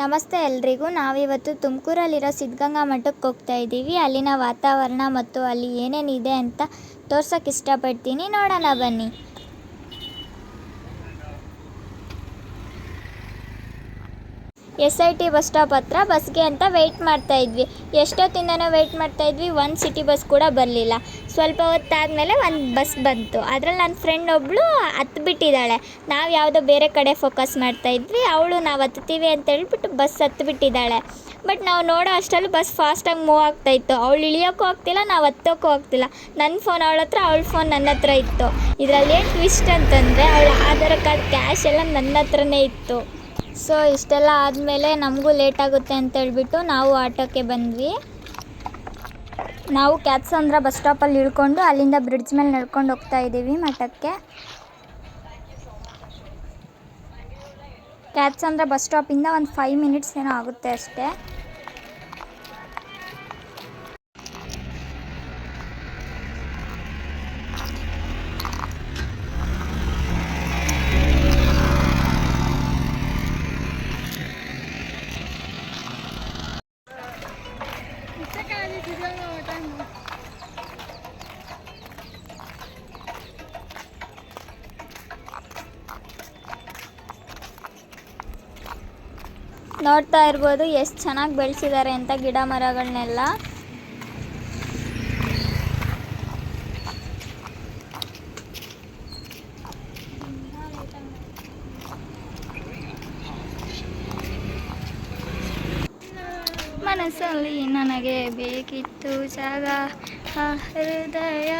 ನಮಸ್ತೆ ಎಲ್ರಿಗೂ. ನಾವಿವತ್ತು ತುಮಕೂರಲ್ಲಿರೋ ಸಿದ್ಧಗಂಗಾ ಮಠಕ್ಕೆ ಹೋಗ್ತಾ ಇದ್ದೀವಿ. ಅಲ್ಲಿನ ವಾತಾವರಣ ಮತ್ತು ಅಲ್ಲಿ ಏನೇನಿದೆ ಅಂತ ತೋರ್ಸೋಕೆ ಇಷ್ಟಪಡ್ತೀನಿ. ನೋಡೋಣ ಬನ್ನಿ. SIT ಬಸ್ ಸ್ಟಾಪ್ ಹತ್ರ ಬಸ್ಗೆ ಅಂತ ವೆಯ್ಟ್ ಮಾಡ್ತಾ ಇದ್ವಿ. ಎಷ್ಟೊತ್ತಿಂದನೂ ವೆಯ್ಟ್ ಮಾಡ್ತಾ ಇದ್ವಿ. ಒಂದು ಸಿಟಿ ಬಸ್ ಕೂಡ ಬರಲಿಲ್ಲ. ಸ್ವಲ್ಪ ಹೊತ್ತಾದಮೇಲೆ ಒಂದು ಬಸ್ ಬಂತು. ಅದರಲ್ಲಿ ನನ್ನ ಫ್ರೆಂಡ್ ಒಬ್ಬಳು ಹತ್ತಿಬಿಟ್ಟಿದ್ದಾಳೆ. ನಾವು ಯಾವುದೋ ಬೇರೆ ಕಡೆ ಫೋಕಸ್ ಮಾಡ್ತಾ ಇದ್ವಿ. ಅವಳು ನಾವು ಹತ್ತೀವಿ ಅಂತ ಹೇಳ್ಬಿಟ್ಟು ಬಸ್ ಹತ್ತಿಬಿಟ್ಟಿದ್ದಾಳೆ. ಬಟ್ ನಾವು ನೋಡೋ ಅಷ್ಟರಲ್ಲಿ ಬಸ್ ಫಾಸ್ಟಾಗಿ ಮೂವ್ ಆಗ್ತಾಯಿತ್ತು. ಅವಳು ಇಳಿಯೋಕ್ಕೂ ಆಗ್ತಿಲ್ಲ, ನಾವು ಹತ್ತೋಕ್ಕೂ ಆಗ್ತಿಲ್ಲ. ನನ್ನ ಫೋನ್ ಅವಳ ಹತ್ರ, ಅವಳ ಫೋನ್ ನನ್ನ ಹತ್ರ ಇತ್ತು. ಇದರಲ್ಲಿ ಏನು ಟ್ವಿಸ್ಟ್ ಅಂತಂದರೆ ಅವಳ ಆಧಾರ್ ಕಾರ್ಡ್, ಕ್ಯಾಶ್ ಎಲ್ಲ ನನ್ನ ಹತ್ರನೇ ಇತ್ತು. ಸೊ ಇಷ್ಟೆಲ್ಲ ಆದಮೇಲೆ ನಮಗೂ ಲೇಟಾಗುತ್ತೆ ಅಂತ ಹೇಳ್ಬಿಟ್ಟು ನಾವು ಆಟೋಕ್ಕೆ ಬಂದ್ವಿ. ನಾವು ಕ್ಯಾತ್ಸಂದ್ರ ಬಸ್ ಸ್ಟಾಪಲ್ಲಿ ಇಳ್ಕೊಂಡು ಅಲ್ಲಿಂದ ಬ್ರಿಡ್ಜ್ ಮೇಲೆ ನಡ್ಕೊಂಡು ಹೋಗ್ತಾ ಇದ್ದೀವಿ ಮಠಕ್ಕೆ. ಕ್ಯಾತ್ಸಂದ್ರ ಬಸ್ ಸ್ಟಾಪಿಂದ ಒಂದು 5 ಮಿನಿಟ್ಸ್ ಏನೋ ಆಗುತ್ತೆ ಅಷ್ಟೇ. ನೋಡ್ತಾ ಇರ್ಬೋದು ಎಷ್ಟು ಚೆನ್ನಾಗಿ ಬೆಳೆಸಿದ್ದಾರೆ ಅಂತ ಗಿಡ ಮರಗಳನ್ನೆಲ್ಲ. ಮನಸ್ಸಲ್ಲಿ ನನಗೆ ಬೇಕಿತ್ತು ಜಾಗ, ಹೃದಯ.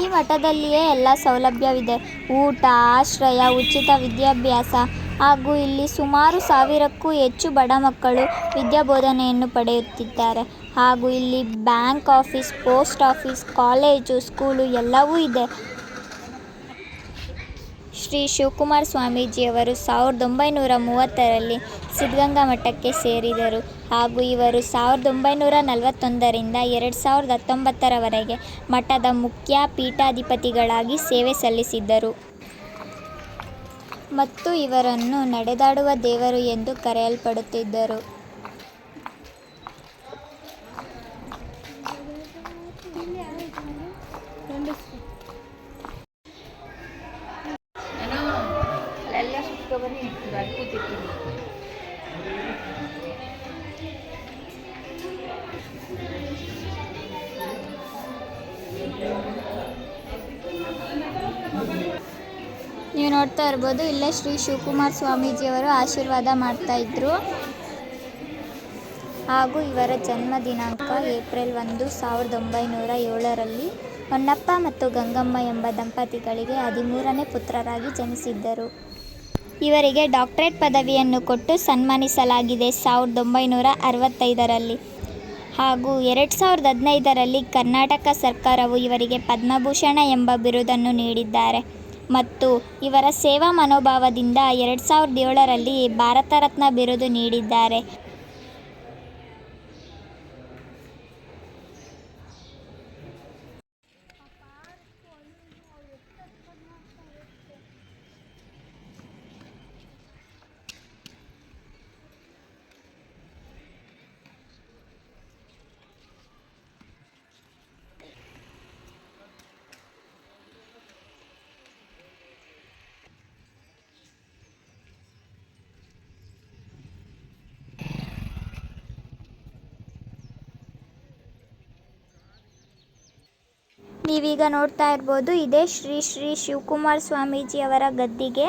ಈ ಮಠದಲ್ಲಿಯೇ ಎಲ್ಲ ಸೌಲಭ್ಯವಿದೆ. ಊಟ, ಆಶ್ರಯ, ಉಚಿತ ವಿದ್ಯಾಭ್ಯಾಸ ಹಾಗೂ ಇಲ್ಲಿ ಸುಮಾರು 1000ಕ್ಕೂ ಹೆಚ್ಚು ಬಡ ಮಕ್ಕಳು ವಿದ್ಯಾಬೋಧನೆಯನ್ನು ಪಡೆಯುತ್ತಿದ್ದಾರೆ. ಹಾಗೂ ಇಲ್ಲಿ bank office, post office, college, school ಎಲ್ಲವೂ ಇದೆ. ಶ್ರೀ ಶಿವಕುಮಾರ ಸ್ವಾಮೀಜಿಯವರು 1930ರಲ್ಲಿ ಸಿದ್ಧಗಂಗಾ ಮಠಕ್ಕೆ ಸೇರಿದರು ಹಾಗೂ ಇವರು 1941ರಿಂದ 2019ರವರೆಗೆ ಮಠದ ಮುಖ್ಯ ಪೀಠಾಧಿಪತಿಗಳಾಗಿ ಸೇವೆ ಸಲ್ಲಿಸಿದ್ದರು. ಮತ್ತು ಇವರನ್ನು ನಡೆದಾಡುವ ದೇವರು ಎಂದು ಕರೆಯಲ್ಪಡುತ್ತಿದ್ದರು. ನೀವು ನೋಡ್ತಾ ಇರ್ಬೋದು, ಇಲ್ಲೇ ಶ್ರೀ ಶಿವಕುಮಾರ ಸ್ವಾಮೀಜಿಯವರು ಆಶೀರ್ವಾದ ಮಾಡ್ತಾ ಇದ್ರು. ಹಾಗೂ ಇವರ ಜನ್ಮ ದಿನಾಂಕ ಏಪ್ರಿಲ್ 1, 1907ರಲ್ಲಿ ಹೊನ್ನಪ್ಪ ಮತ್ತು ಗಂಗಮ್ಮ ಎಂಬ ದಂಪತಿಗಳಿಗೆ 13ನೇ ಪುತ್ರರಾಗಿ ಜನಿಸಿದ್ದರು. ಇವರಿಗೆ ಡಾಕ್ಟರೇಟ್ ಪದವಿಯನ್ನು ಕೊಟ್ಟು ಸನ್ಮಾನಿಸಲಾಗಿದೆ 1965ರಲ್ಲಿ. ಹಾಗೂ 2015ರಲ್ಲಿ ಕರ್ನಾಟಕ ಸರ್ಕಾರವು ಇವರಿಗೆ ಪದ್ಮಭೂಷಣ ಎಂಬ ಬಿರುದನ್ನು ನೀಡಿದ್ದಾರೆ. ಮತ್ತು ಇವರ ಸೇವಾ ಮನೋಭಾವದಿಂದ 2007ರಲ್ಲಿ ಭಾರತ ರತ್ನ ಬಿರುದು ನೀಡಿದ್ದಾರೆ. ನೀವೀಗ ನೋಡ್ತಾ ಇರ್ಬೋದು ಇದೇ ಶ್ರೀ ಶ್ರೀ ಶಿವಕುಮಾರ ಸ್ವಾಮೀಜಿ ಅವರ ಗದ್ದಿಗೆ.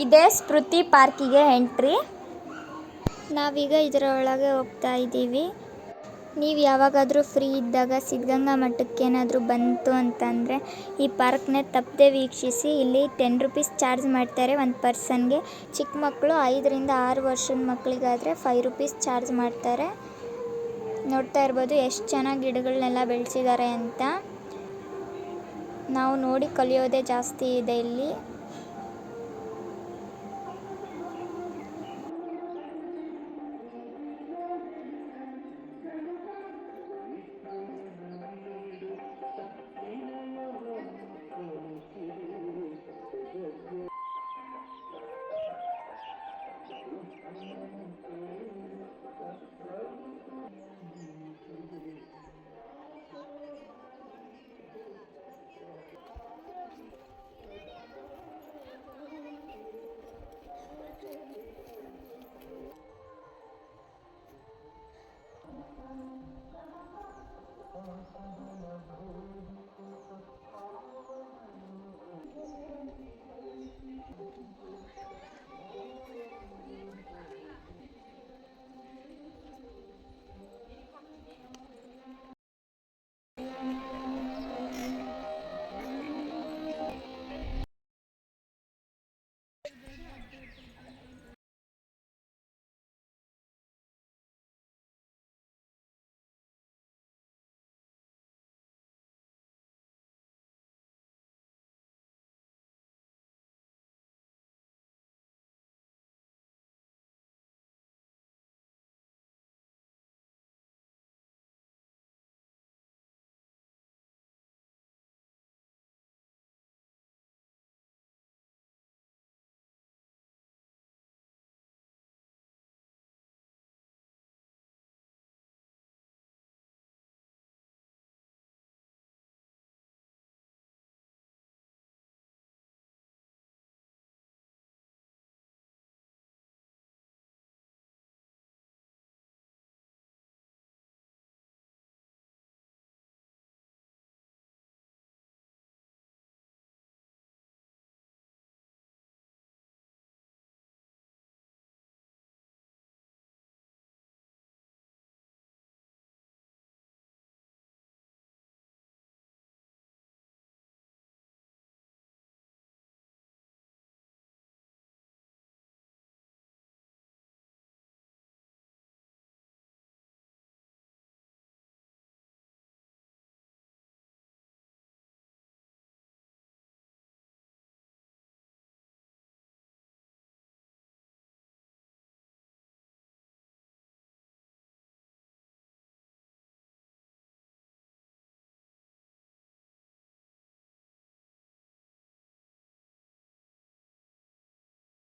ಇದೇ ಸ್ಮೃತಿ ಪಾರ್ಕಿಗೆ ಎಂಟ್ರಿ. ನಾವೀಗ ಇದರ ಒಳಗೆ ಹೋಗ್ತಾ ಇದ್ದೀವಿ. ನೀವು ಯಾವಾಗಾದರೂ ಫ್ರೀ ಇದ್ದಾಗ ಸಿದ್ಧಗಂಗಾ ಮಠಕ್ಕೆ ಏನಾದರೂ ಬಂತು ಅಂತಂದರೆ ಈ ಪಾರ್ಕ್ನ ತಪ್ಪದೆ ವೀಕ್ಷಿಸಿ. ಇಲ್ಲಿ 10 ರೂಪೀಸ್ ಚಾರ್ಜ್ ಮಾಡ್ತಾರೆ ಒಂದು ಪರ್ಸನ್ಗೆ. ಚಿಕ್ಕ ಮಕ್ಕಳು 5ರಿಂದ 6 ವರ್ಷದ ಮಕ್ಕಳಿಗಾದರೆ 5 ರೂಪೀಸ್ ಚಾರ್ಜ್ ಮಾಡ್ತಾರೆ. ನೋಡ್ತಾ ಇರ್ಬೋದು ಎಷ್ಟು ಚೆನ್ನಾಗಿ ಗಿಡಗಳನ್ನೆಲ್ಲ ಬೆಳೆಸಿದ್ದಾರೆ ಅಂತ. ನಾವು ನೋಡಿ ಕಲಿಯೋದೇ ಜಾಸ್ತಿ ಇದೆ ಇಲ್ಲಿ.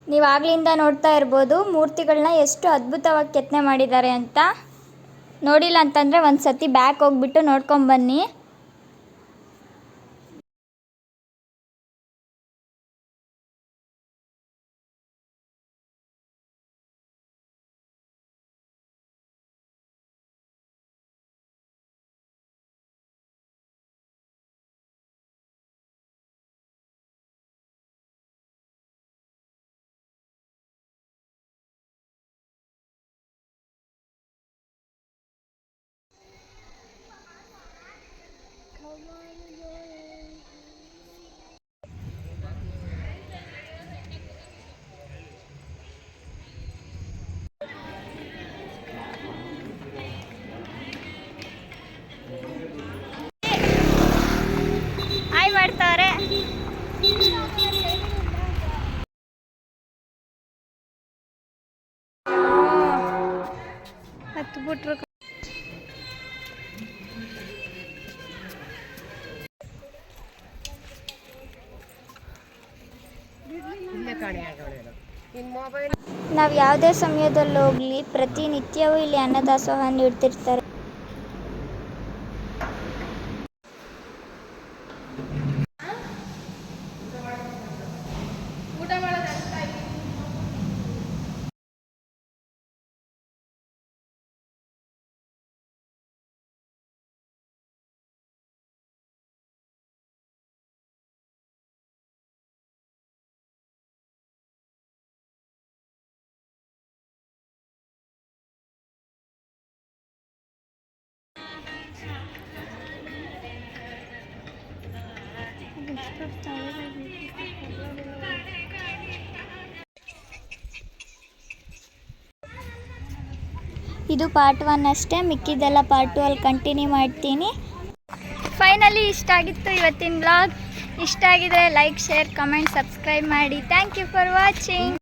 ನೀವು ಆಗ್ಲಿಂದ ನೋಡ್ತಾ ಇರ್ಬೋದು ಮೂರ್ತಿಗಳನ್ನ ಎಷ್ಟು ಅದ್ಭುತವಾಗಿ ಕೆತ್ತನೆ ಮಾಡಿದ್ದಾರೆ ಅಂತ. ನೋಡಿಲ್ಲ ಅಂತಂದರೆ ಒಂದು ಸತಿ ಬ್ಯಾಕ್ ಹೋಗ್ಬಿಟ್ಟು ನೋಡ್ಕೊಂಬನ್ನಿ. ಹಾಯ್ ಮಾಡ್ತಾವ್ರೆ. ಹತ್ತು ಬಿಟ್ರು. ನಾವು ಯಾವುದೇ ಸಮಯದಲ್ಲಿ ಹೋಗಲಿ ಪ್ರತಿನಿತ್ಯವೂ ಇಲ್ಲಿ ಅನ್ನದಾಸೋಹ ನೀಡ್ತಿರ್ತಾರೆ. ಇದು ಪಾರ್ಟ್ 1 ಅಷ್ಟೇ, ಮಿಕ್ಕಿದ್ದೆಲ್ಲ ಪಾರ್ಟ್ 2 ಅಲ್ಲಿ ಕಂಟಿನ್ಯೂ ಮಾಡ್ತೀನಿ. ಫೈನಲಿ ಇಷ್ಟ ಆಗಿತ್ತು ಇವತ್ತಿನ ಬ್ಲಾಗ್. ಇಷ್ಟ ಆಗಿದ್ರೆ ಲೈಕ್, ಶೇರ್, ಕಮೆಂಟ್, ಸಬ್ಸ್ಕ್ರೈಬ್ ಮಾಡಿ. Thank you for watching.